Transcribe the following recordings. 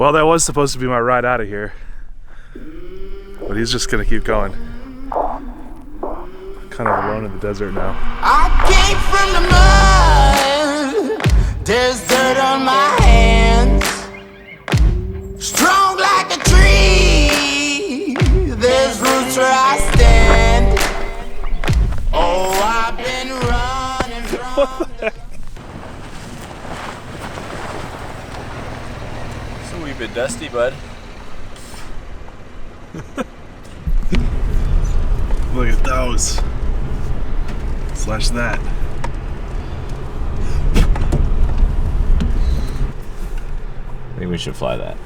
Well, that was supposed to be my ride out of here, but he's just gonna keep going. Kind of alone in the desert now. I came from the mud. There's dirt on my hands. Strong like a tree. There's roots where I stand. Oh, I've been running from What the heck? It's a wee bit dusty, bud. Look at those. Slash that. I think we should fly that.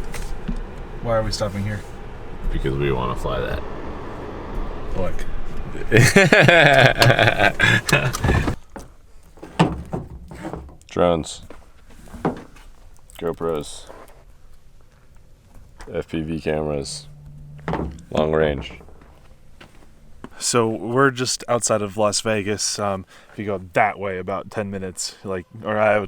Why are we stopping here? Because we want to fly that. Look. Drones. GoPros. FPV cameras. Long range. So we're just outside of Las Vegas. If you go that way, about 10 minutes, or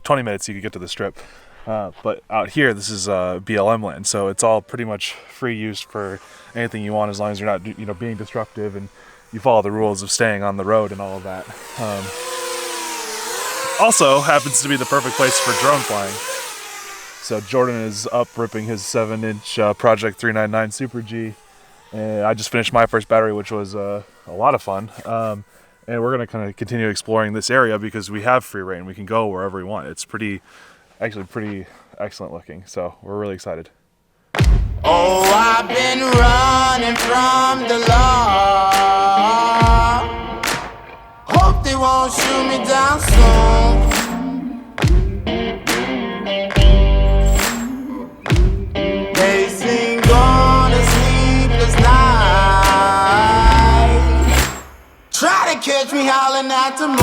20 minutes, you could get to the Strip. But out here, this is BLM land, so it's all pretty much free use for anything you want, as long as you're not, being disruptive and you follow the rules of staying on the road and all of that. Also, happens to be the perfect place for drone flying. So Jordan is up ripping his 7-inch Project 399 Super G. And I just finished my first battery, which was a lot of fun. And we're going to kind of continue exploring this area because we have free reign. We can go wherever we want. It's actually pretty excellent looking. So we're really excited. Oh, I've been running from the law. Hope they won't shoot me down soon. They sing on a sleepless night. Try to catch me howling at the moon.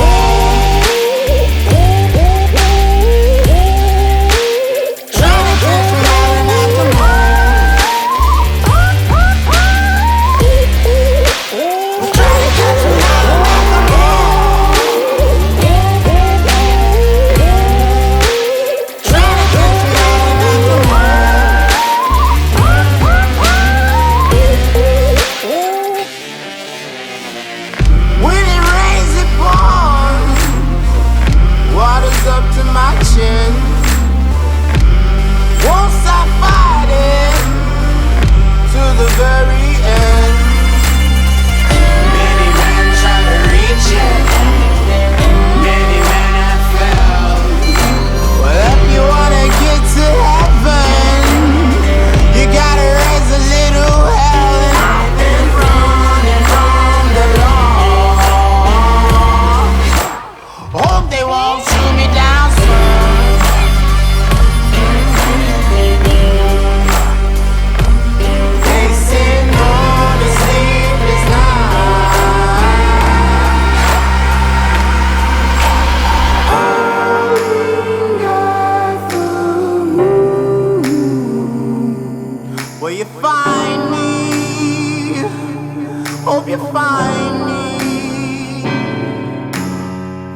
Hope you find me.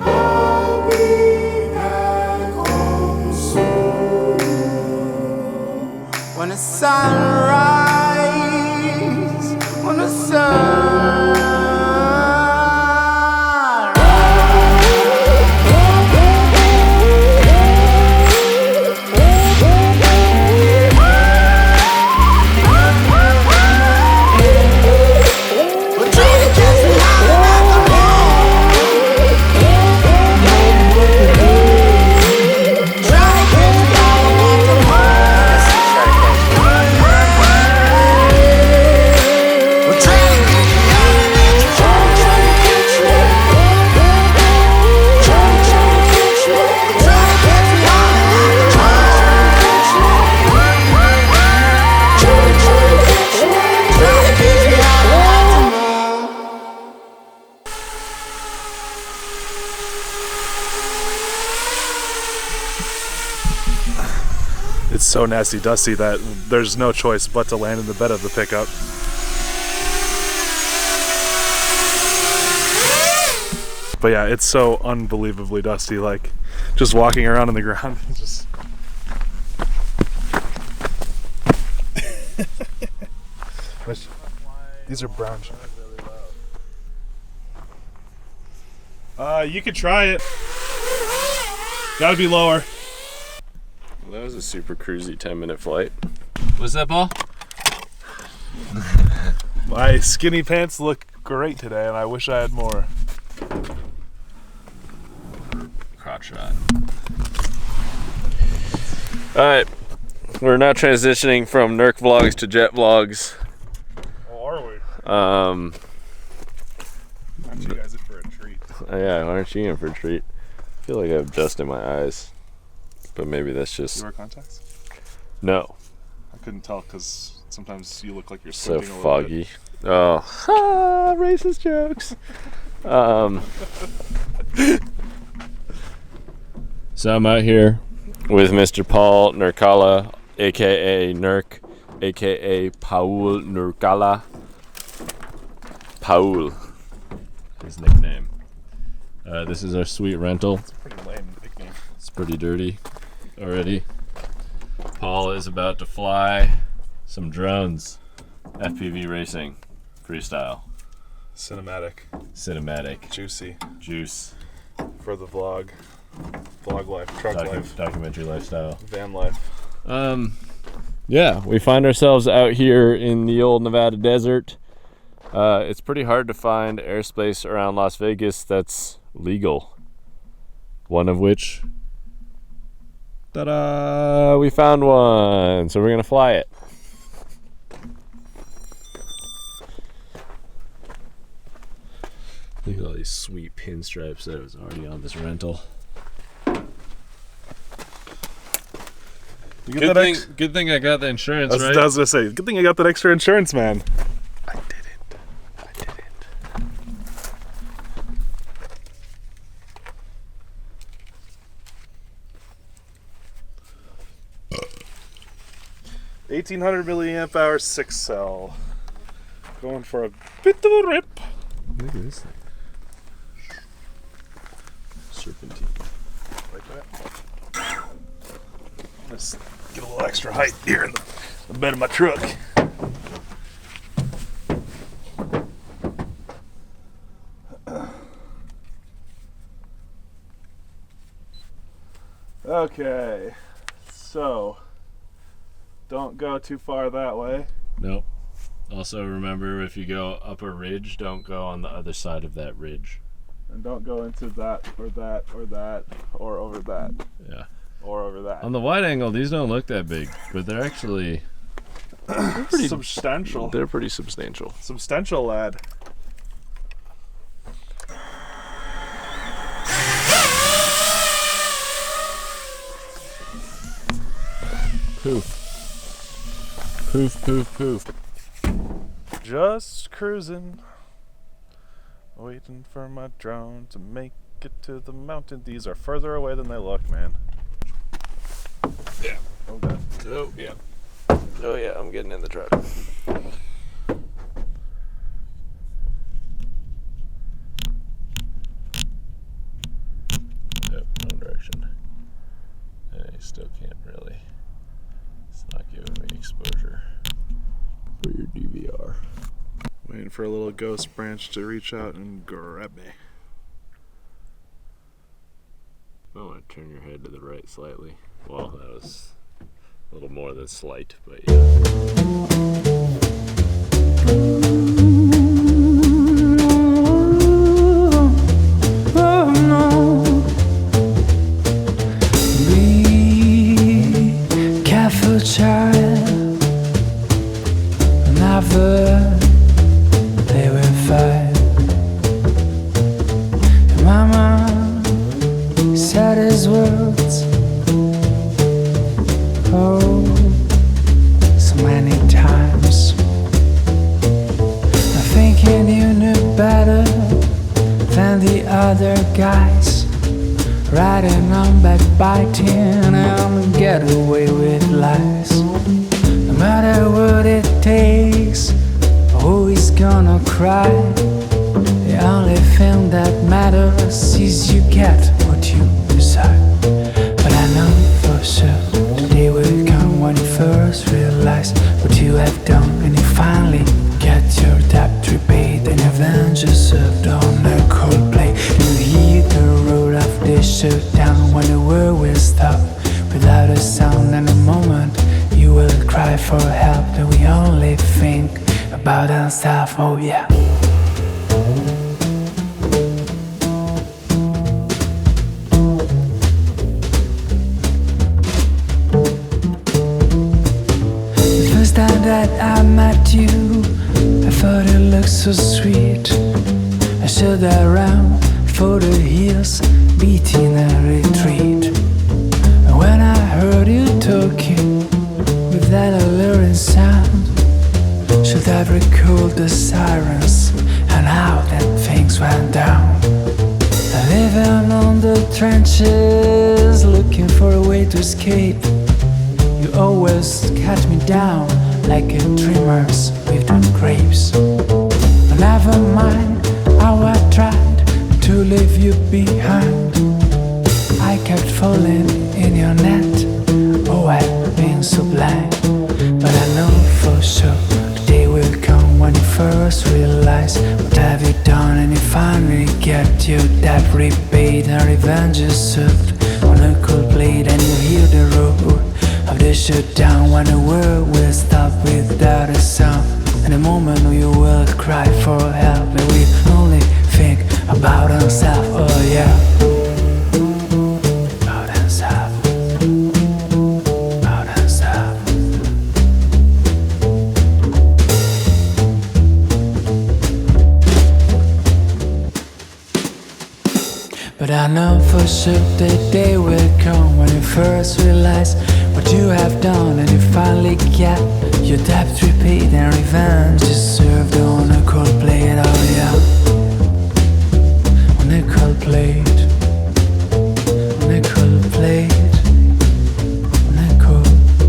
I'll be back home soon. When the sunrise, when the sun. It's so nasty dusty that there's no choice but to land in the bed of the pickup. But yeah, it's so unbelievably dusty, like just walking around on the ground. Just These are brown sharks. You could try it. Gotta be lower. That was a super cruisy 10-minute flight. What's that, Paul? My skinny pants look great today, and I wish I had more. Crotch shot. Alright, we're now transitioning from Nerk vlogs to jet vlogs. Oh, are we? Aren't you guys in for a treat? Yeah, aren't you in for a treat? I feel like I have dust in my eyes, but maybe that's just... You wear contacts? No. I couldn't tell because sometimes you look like you're So squinting a little bit. foggy. Oh, racist jokes. So I'm out here with Mr. Paul Nurkala, aka Nurk, aka Paul Nurkala. Paul, his nickname. This is our sweet rental. It's a pretty lame nickname. It's pretty dirty already. Paul is about to fly some drones. FPV racing, freestyle, cinematic, juicy, juice, for the vlog life, truck life, documentary lifestyle, van life. Yeah, we find ourselves out here in the old Nevada desert. It's pretty hard to find airspace around Las Vegas that's legal. One of which, ta-da, we found one, so we're gonna fly it. Look at all these sweet pinstripes that was already on this rental. You get Good thing I got the insurance, right? I was gonna say, good thing I got that extra insurance, man. I didn't. 1800 milliamp hour 6 cell. Going for a bit of a rip. Look at this thing. Serpentine. Like that. Just get a little extra height here in the bed of my truck. Okay, so don't go too far that way. Nope. Also remember, if you go up a ridge, don't go on the other side of that ridge. And don't go into that, or that, or that, or over that. Yeah. Or over that. On the wide angle, these don't look that big, but they're actually pretty substantial. They're pretty substantial. Substantial, lad. Poof. Poof, poof, poof. Just cruising, waiting for my drone to make it to the mountain. These are further away than they look, man. Yeah. Okay. Oh, yeah. Oh, yeah, I'm getting in the truck. Yep, wrong direction. I still can't really. It's not giving me exposure for your DVR. Waiting for a little ghost branch to reach out and grab me. I want to turn your head to the right slightly. Well, that was a little more than slight, but yeah. Child, never they were five. Mama said his words, oh, so many times. I'm thinking you knew better than the other guys, riding on backbiting and get away with lies. No matter what it takes, always gonna cry. The only thing that matters is you get what you desire. But I know for sure the day will come when you first realize what you have done, and you finally and stuff, oh yeah. The first time that I met you, I thought you looked so sweet. I stood around for the hills, beating a retreat. And when I heard you talking with that alluring sound, should I recall the sirens and how that things went down? Living on the trenches, looking for a way to escape. You always cut me down like a dreamers with the grapes. But never mind how I tried to leave you behind. I kept falling in your net. Oh, I've been so blind. But I know for sure the day will come when you first realize what have you done, and you finally get your debt repaid and revenge is served on a cold plate. And you hear the roar of the shutdown when the world will stop without a sound. And the moment you will cry for help, and we only think about ourselves, oh yeah. About ourselves. About ourselves. But I know for sure the day will come when you first realize what you have done, and you finally get your debt repaid and revenge is served on a cold plate, oh yeah. On a cold plate. On a cold plate. On a cold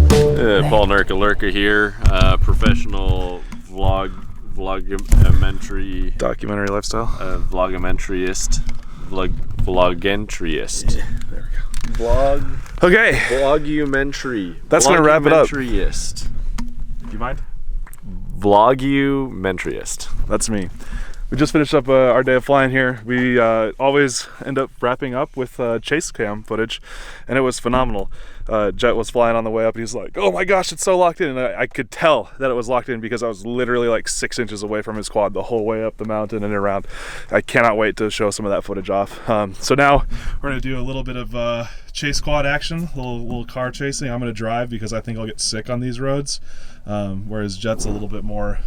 plate. Paul Nurka here, professional vlogumentary Documentary lifestyle. vlogumentryist. Vlogumentryist. There we go. Okay. Vlogumentary. That's gonna wrap it up. Vlogumentryist. Do you mind? Vlogumentryist. That's me. We just finished up our day of flying here. We always end up wrapping up with chase cam footage, and it was phenomenal. Jet was flying on the way up, and he's like, oh my gosh, it's so locked in. And I could tell that it was locked in because I was literally like 6 inches away from his quad the whole way up the mountain and around. I cannot wait to show some of that footage off. So now we're gonna do a little bit of chase quad action, a little car chasing. I'm gonna drive because I think I'll get sick on these roads. Whereas Jet's a little bit more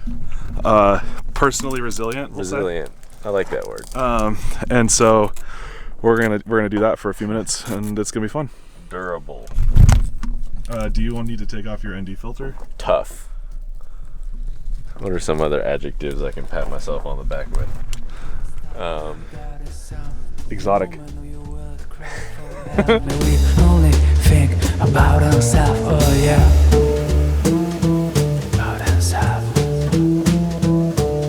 personally resilient. Resilient. I like that word. And so we're gonna do that for a few minutes, and it's gonna be fun. Durable. Do you need to take off your ND filter? Tough. What are some other adjectives I can pat myself on the back with? Exotic. We only think about ourselves, oh yeah. About ourselves.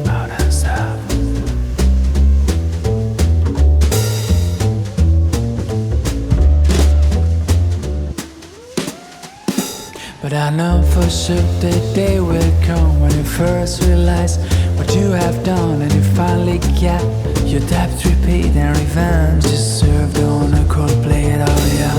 About ourselves. But I know for sure the day will come when you first realize what you have done, and you finally get your debt repaid and revenge is served on a cold plate, oh yeah.